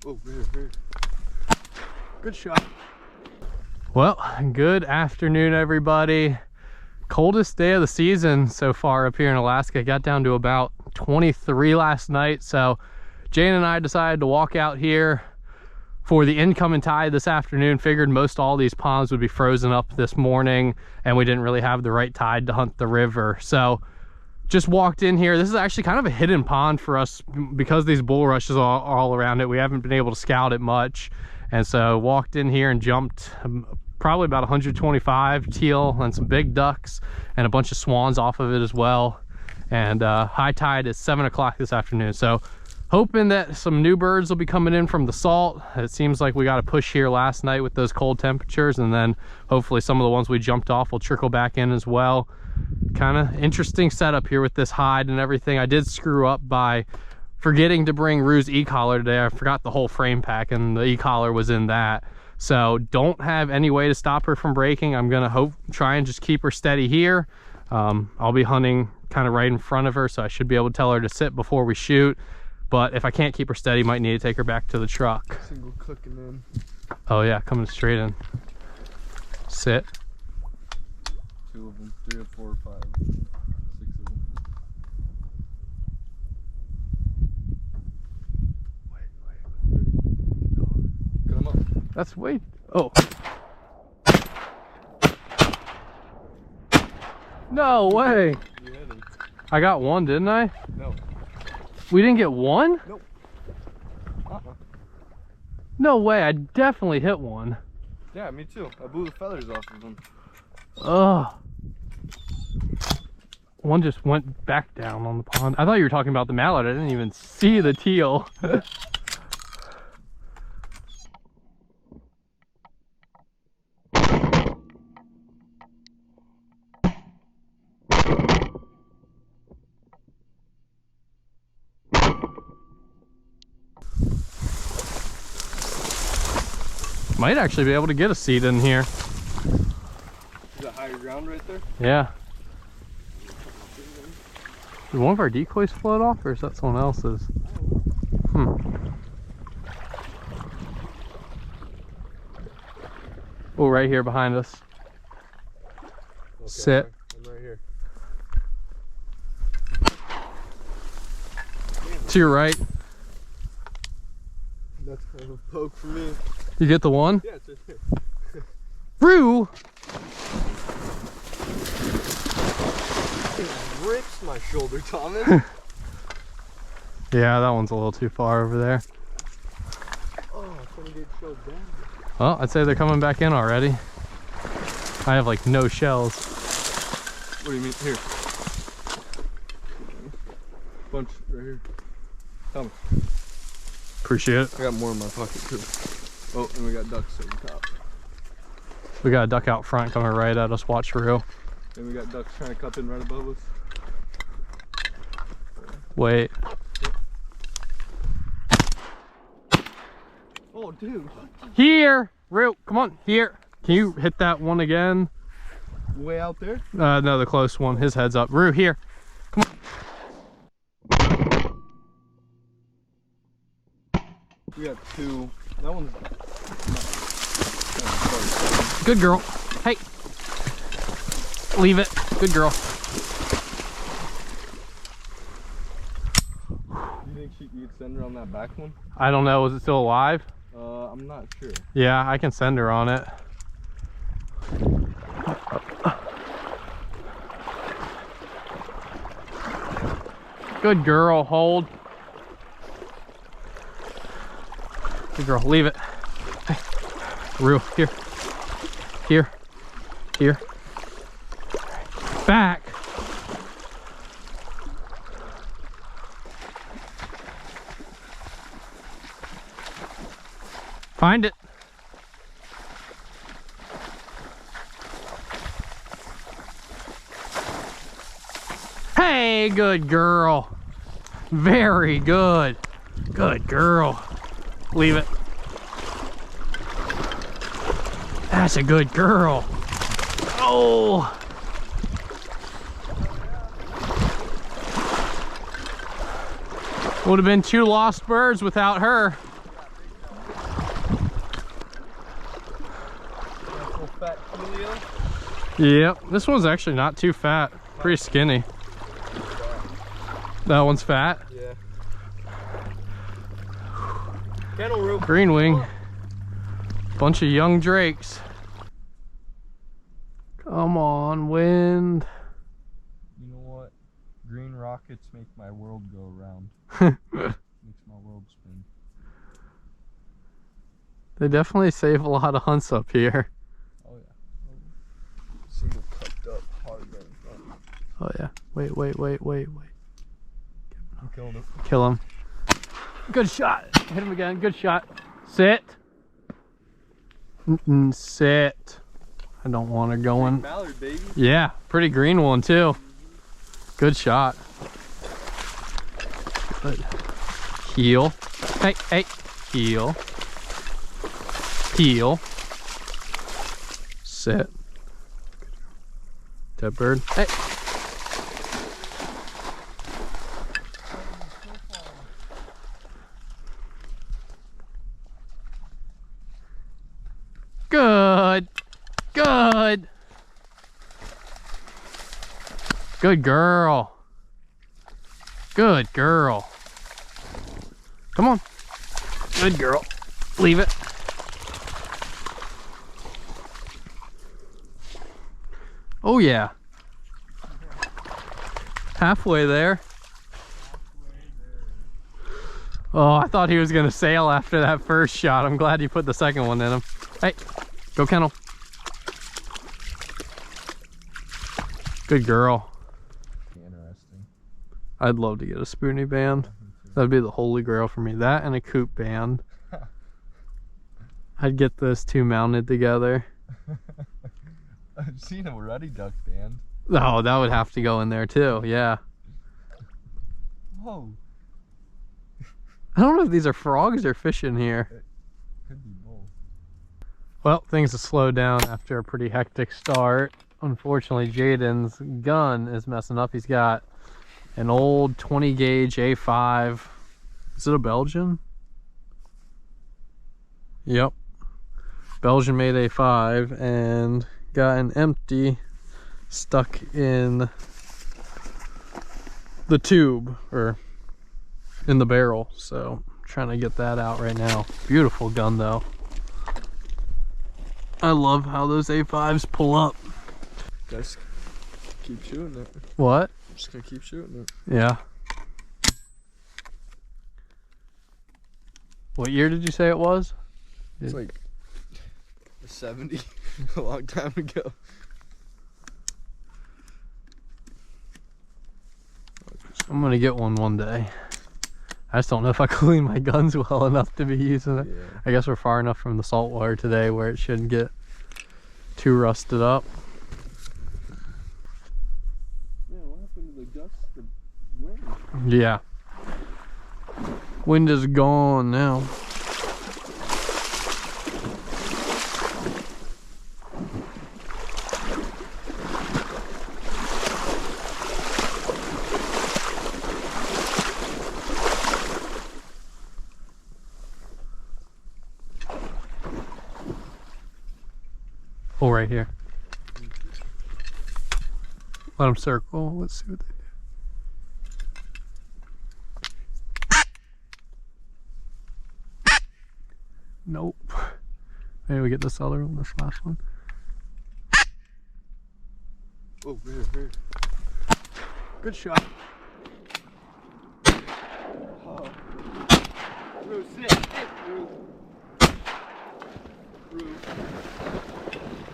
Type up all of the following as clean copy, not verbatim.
Oh, here. Good shot. Well, good afternoon, everybody. Coldest day of the season so far up here in Alaska. Got down to about 23 last night. So Jane and I decided to walk out here for the incoming tide this afternoon. Figured most all these ponds would be frozen up this morning and we didn't really have the right tide to hunt the river. So just walked in here. This is actually kind of a hidden pond for us because these bulrushes are all around it. We haven't been able to scout it much. And so walked in here and jumped probably about 125 teal and some big ducks and a bunch of swans off of it as well. And high tide is 7 o'clock this afternoon. So hoping that some new birds will be coming in from the salt. It seems like we got a push here last night with those cold temperatures, and then hopefully some of the ones we jumped off will trickle back in as well. Kind of interesting setup here with this hide and everything. I did screw up by forgetting to bring Rue's e-collar today. I forgot the whole frame pack and the e-collar was in that. So don't have any way to stop her from breaking. I'm gonna try and just keep her steady here. I'll be hunting kind of right in front of her, so I should be able to tell her to sit before we shoot. But if I can't keep her steady, might need to take her back to the truck. Single clicking in. Oh yeah, coming straight in. Sit. 2 of them, 3 or 4 or 5, 6 of them. Wait. Get them up. That's way. Oh. No way. You had him. I got one, didn't I? No. We didn't get one? Nope. No way. I definitely hit one. Yeah, me too. I blew the feathers off of them. Ugh. One just went back down on the pond. I thought you were talking about the mallard. I didn't even see the teal. Might actually be able to get a seat in here. Is that higher ground right there? Yeah. Did one of our decoys float off, or is that someone else's? Oh, right here behind us. Okay, Sit. I'm right here. To your right. That's kind of a poke for me. You get the one? Yeah, it's right here. Rue! It rips my shoulder, Thomas. Yeah, that one's a little too far over there. Oh, I couldn't get showed down. Well, I'd say they're coming back in already. I have like no shells. What do you mean? Here. Bunch right here. Thomas. Appreciate it. I got more in my pocket too. Oh, and we got ducks over top. We got a duck out front coming right at us. Watch Rue. And we got ducks trying to cup in right above us. Wait. Oh, dude. Here! Rue, come on, here. Can you hit that one again? Way out there? No, the close one. His head's up. Rue, here. Come on. We got 2. That one's... Good girl. Hey. Leave it. Good girl. You think you could send her on that back one? I don't know. Is it still alive? I'm not sure. Yeah, I can send her on it. Good girl. Hold. Good girl. Leave it. Hey. Rue, here. Here. Here. Back. Find it. Hey, good girl. Very good. Good girl. Leave it. That's a good girl. Oh. Would have been 2 lost birds without her. fat Helio. Yep, this one's actually not too fat. Pretty skinny. That one's fat? Yeah. Kennel rope. Green wing. Bunch of young drakes. Come on, wind. You know what? Green rockets make my world go around. Makes my world spin. They definitely save a lot of hunts up here. Oh yeah. Single cupped up hard right in front. Oh yeah. Wait. I'm killing it. Kill him. Good shot. Hit him again. Good shot. Sit. Sit. I don't want her going. Mallard, baby. Yeah, pretty green one too. Good shot. Good. Heel. Hey. Heel. Heel. Sit. Dead bird. Hey. Good. Good. Good girl. Good girl. Come on. Good girl. Leave it. Oh yeah. Halfway there. Oh, I thought he was gonna sail after that first shot. I'm glad you put the second one in him. Hey, go kennel. Good girl. Interesting. I'd love to get a spoonie band. That'd be the holy grail for me. That and a coop band. I'd get those two mounted together. I've seen a ruddy duck band. Oh, that would have to go in there too, yeah. Whoa. I don't know if these are frogs or fish in here. It could be both. Well, things have slowed down after a pretty hectic start. Unfortunately, Jaden's gun is messing up. He's got an old 20 gauge A5. Is it a Belgian? Yep. Belgian made A5 and got an empty stuck in the tube or in the barrel. So I'm trying to get that out right now. Beautiful gun though. I love how those A5s pull up. Just keep shooting it. What? I'm just gonna keep shooting it. Yeah. What year did you say it was? It's like 70, a long time ago. I'm gonna get one day. I just don't know if I clean my guns well enough to be using it. Yeah. I guess we're far enough from the salt water today where it shouldn't get too rusted up. Man, what happened to the gust of wind? Yeah. Wind is gone now. Oh, right here. Let them circle. Let's see what they do. Nope. Maybe we get this other one, this last one. Oh, here. Good shot. Oh. Roo, sit, Roo.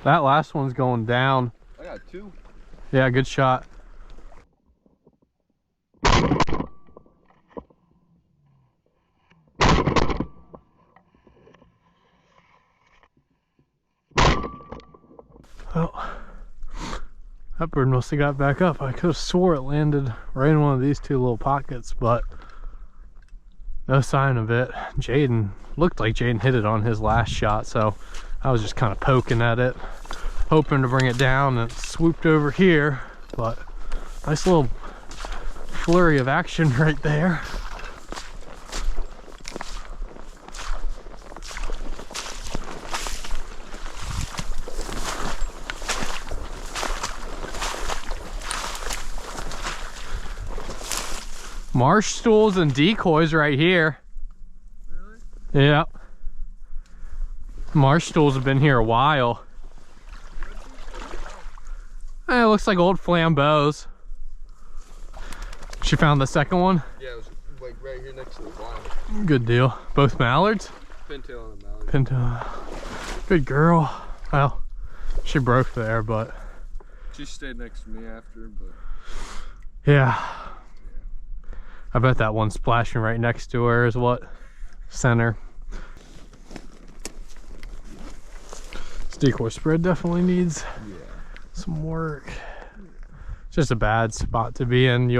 That last one's going down. I got two. Yeah, good shot. Oh, that bird must have got back up. I could have swore it landed right in one of these two little pockets, but no sign of it. Jaden, looked like Jaden hit it on his last shot, so I was just kind of poking at it, hoping to bring it down, and it swooped over here. But nice little flurry of action right there. Marsh stools and decoys right here. Really? Yeah. Marsh stools have been here a while. It looks like old flambeaus. She found the second one? Yeah, it was like right here next to the blind. Good deal. Both mallards? Pintail and a mallard. Pintail. Good girl. Well, she broke there, but... She stayed next to me after, but... Yeah. I bet that one splashing right next to her is what? Center. This decoy spread definitely needs some work. It's just a bad spot to be in.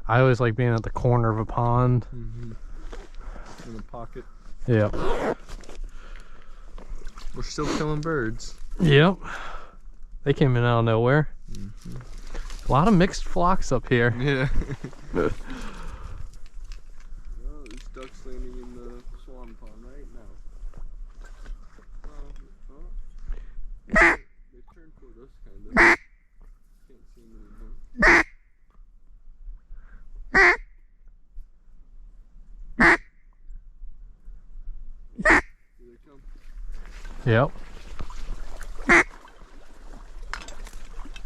I always like being at the corner of a pond. In the pocket. Yep. We're still killing birds. Yep. They came in out of nowhere. A lot of mixed flocks up here. Yeah. Well, there's ducks landing in the swan pond right now. They turned toward us, kind of. Can't see them anymore. Here they come. Yep.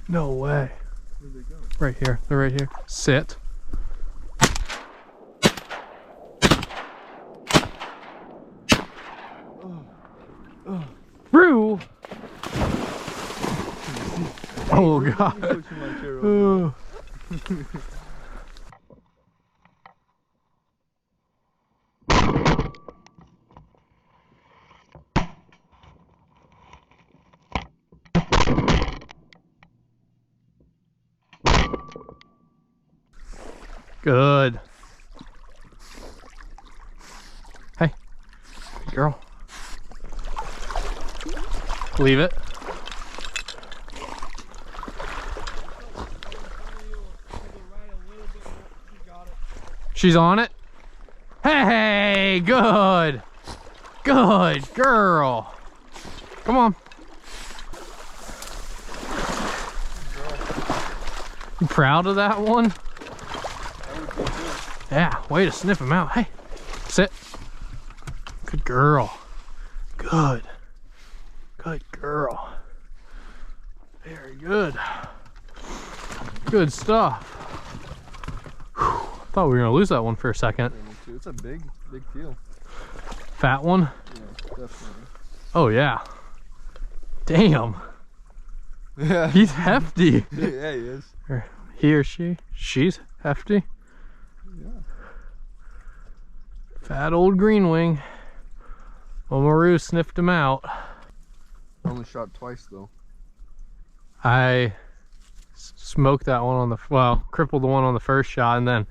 No way. Where'd they go? Right here. They're right here. Sit. Roo! Oh god. Pushing my chair over. Good. Hey, good girl. Leave it. She's on it. Hey, good. Good girl. Come on. You proud of that one? Yeah, way to sniff him out. Hey, sit. Good girl. Good. Good girl. Very good. Good stuff. Whew. Thought we were gonna lose that one for a second. It's a big deal. Fat one? Yeah, definitely. Oh yeah. Damn. Yeah. He's hefty. Yeah, he is. Or he or she. She's hefty. Yeah. Fat old green wing. Well, Maru sniffed him out. Only shot twice though. I smoked that one on the, well, crippled the one on the first shot, and then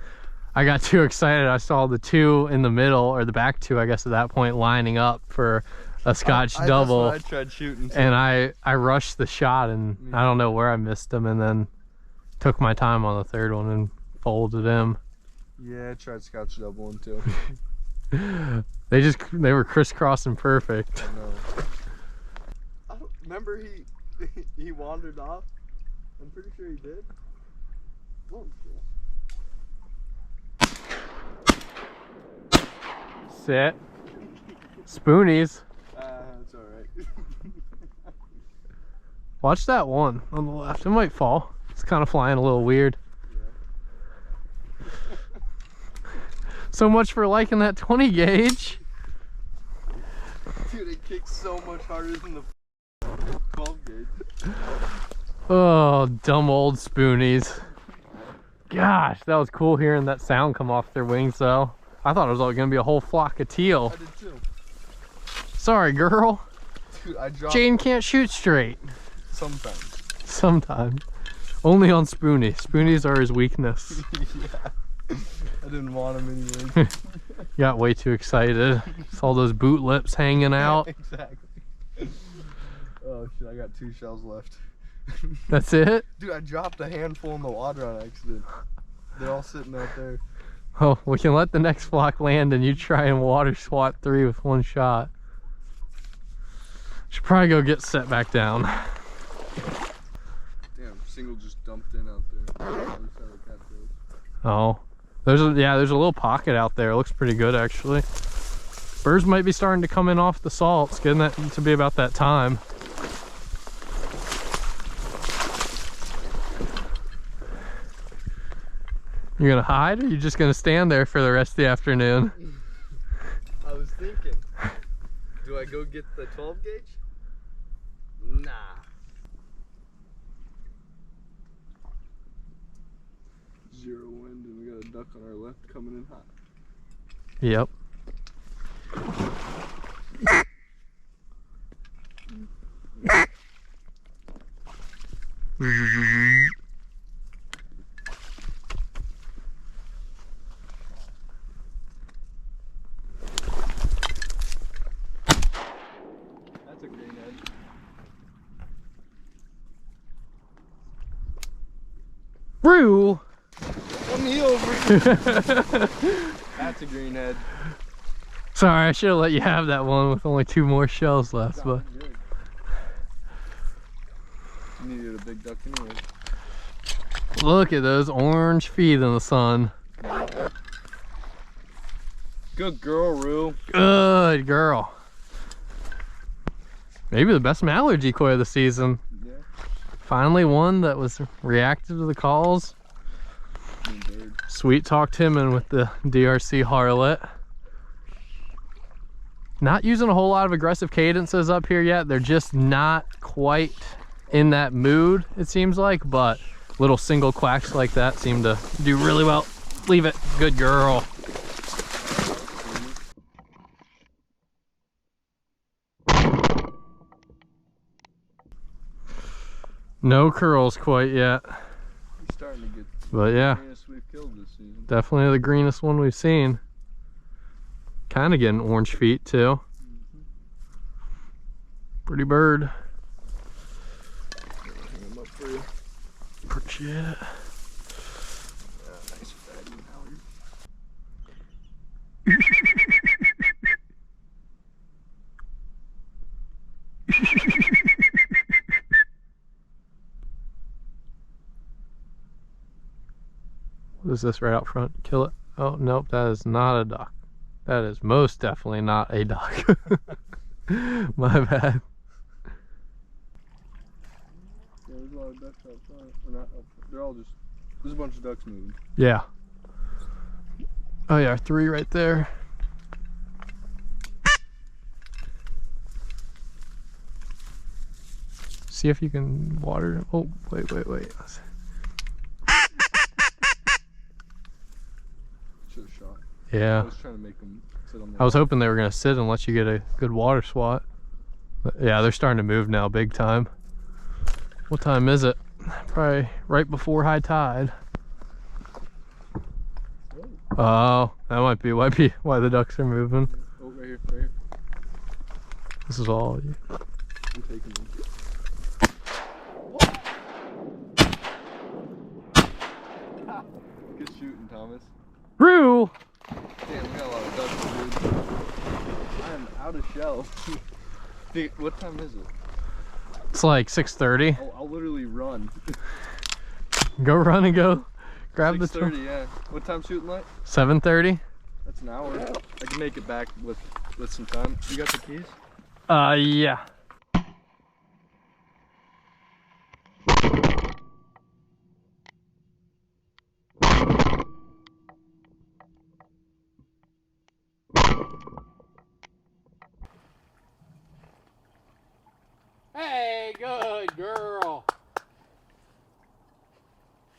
I got too excited. I saw the two in the middle, or the back two, I guess at that point, lining up for a Scotch double. I tried shooting. And I rushed the shot, and I don't know where I missed him, and then took my time on the third one and folded him. Yeah, I tried Scotch double one too. They were crisscrossing perfect. I know. I don't remember he wandered off. I'm pretty sure he did. Whoa, Sit. Spoonies. that's alright. Watch that one on the left. It might fall. It's kind of flying a little weird. Yeah. So much for liking that 20 gauge. Dude, it kicks so much harder than the 12 gauge. Oh, dumb old spoonies. Gosh, that was cool hearing that sound come off their wings though. I thought it was all gonna be a whole flock of teal. I did too. Sorry, girl. Dude, I dropped. Jane can't shoot straight. Sometimes. Sometimes. Only on spoonies. Spoonies are his weakness. Yeah. I didn't want him anyways. Got way too excited. Saw those boot lips hanging out. Exactly. Oh shit, I got 2 shells left. That's it? Dude, I dropped a handful in the water on accident. They're all sitting out there. Oh, we can let the next flock land and you try and water swat 3 with 1 shot. Should probably go get set back down. Damn, single just dumped in out there. Oh, There's a little pocket out there. It looks pretty good actually. Birds might be starting to come in off the salt. It's getting that to be about that time. You gonna hide, or you just gonna stand there for the rest of the afternoon? I was thinking, do I go get the 12 gauge? Nah. Zero wind, and we got a duck on our left coming in hot. Yep. That's a greenhead. Rue! Come me over. That's a greenhead. Sorry, I should have let you have that one with only 2 more shells left, Nah, but good. You needed a big duck anyway. look at those orange feet in the sun. Good girl, Rue. Good girl. Maybe the best mallard decoy of the season. Yeah. Finally one that was reactive to the calls. Bird. Sweet talked him in with the DRC Harlot. Not using a whole lot of aggressive cadences up here yet. They're just not quite in that mood, it seems like, but little single quacks like that seem to do really well. Leave it. Good girl. No curls quite yet. He's starting to get But yeah, the greenest we've killed this season. definitely the greenest one we've seen. Kind of getting orange feet too. Pretty bird. Hang him up for you. Appreciate it. Nice fatty mallard. What is this right out front? Kill it. Oh, nope, that is not a duck. That is most definitely not a duck. My bad. Yeah, there's a lot of ducks out front. Or not out front. They're all just, there's a bunch of ducks moving. Yeah. Oh yeah, 3 right there. See if you can water. Oh, wait. Should have shot. Yeah. I was trying to make them sit on the I was hoping they were going to sit and let you get a good water swat. But yeah, they're starting to move now big time. What time is it? Probably right before high tide. Oh, that might be why the ducks are moving. Oh, right here, right here. This is all you. I'm taking them. Good shooting, Thomas. Rue! Damn, we got a lot of ducks, dude. I am out of shells. Dude, what time is it? It's like 6:30. I'll literally run. Go run and go grab the 6:30, yeah. What time shooting light? 7:30. That's an hour. I can make it back with some time. You got the keys? Yeah. Hey, good girl.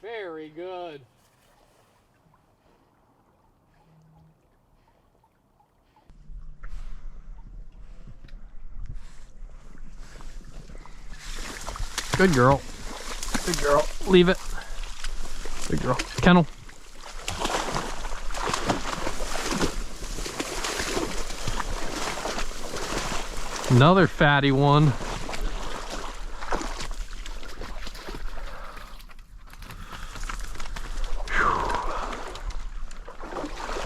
Very good. Good girl. Good girl. Leave it. Good girl. Kennel. Another fatty one.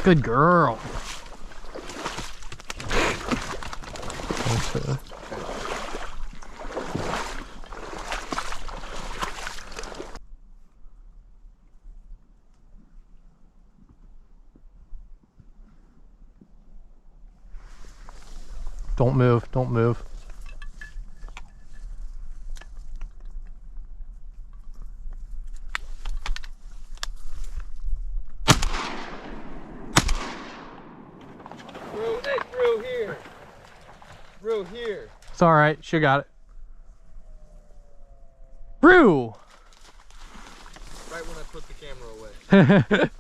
Good girl. Don't move, don't move. Rue here. Rue here. It's all right, she got it. Rue! Right when I put the camera away.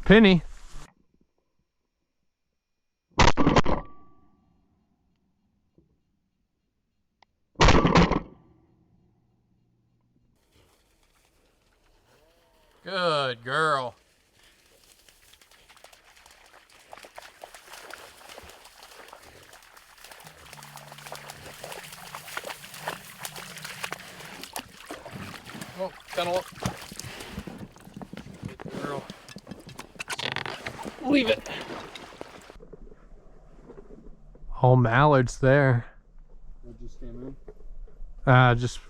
Penny. Good girl. Oh, kind Good girl. Leave it. All mallards there. I just came in. Just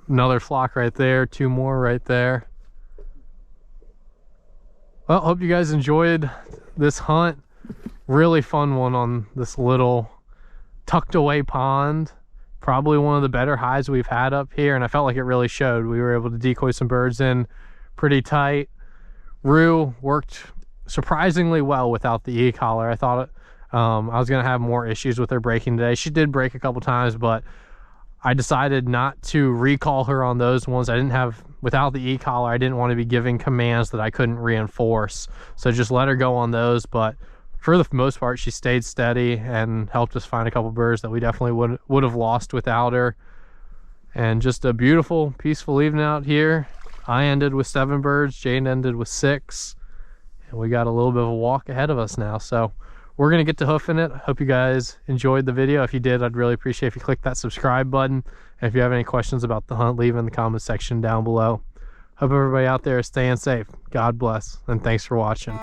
another flock right there, 2 more right there. Well, hope you guys enjoyed this hunt. Really fun one on this little tucked away pond. Probably one of the better hides we've had up here, and I felt like it really showed. We were able to decoy some birds in pretty tight. Rue worked surprisingly well without the e-collar. I thought I was going to have more issues with her breaking today. She did break a couple times, but I decided not to recall her on those ones. I didn't have, without the e-collar, I didn't want to be giving commands that I couldn't reinforce. So just let her go on those. But for the most part, she stayed steady and helped us find a couple birds that we definitely would have lost without her. And just a beautiful, peaceful evening out here. I ended with 7 birds. Jane ended with 6. And we got a little bit of a walk ahead of us now. So we're going to get to hoofing it. Hope you guys enjoyed the video. If you did, I'd really appreciate if you click that subscribe button. And if you have any questions about the hunt, leave in the comment section down below. Hope everybody out there is staying safe. God bless, and thanks for watching.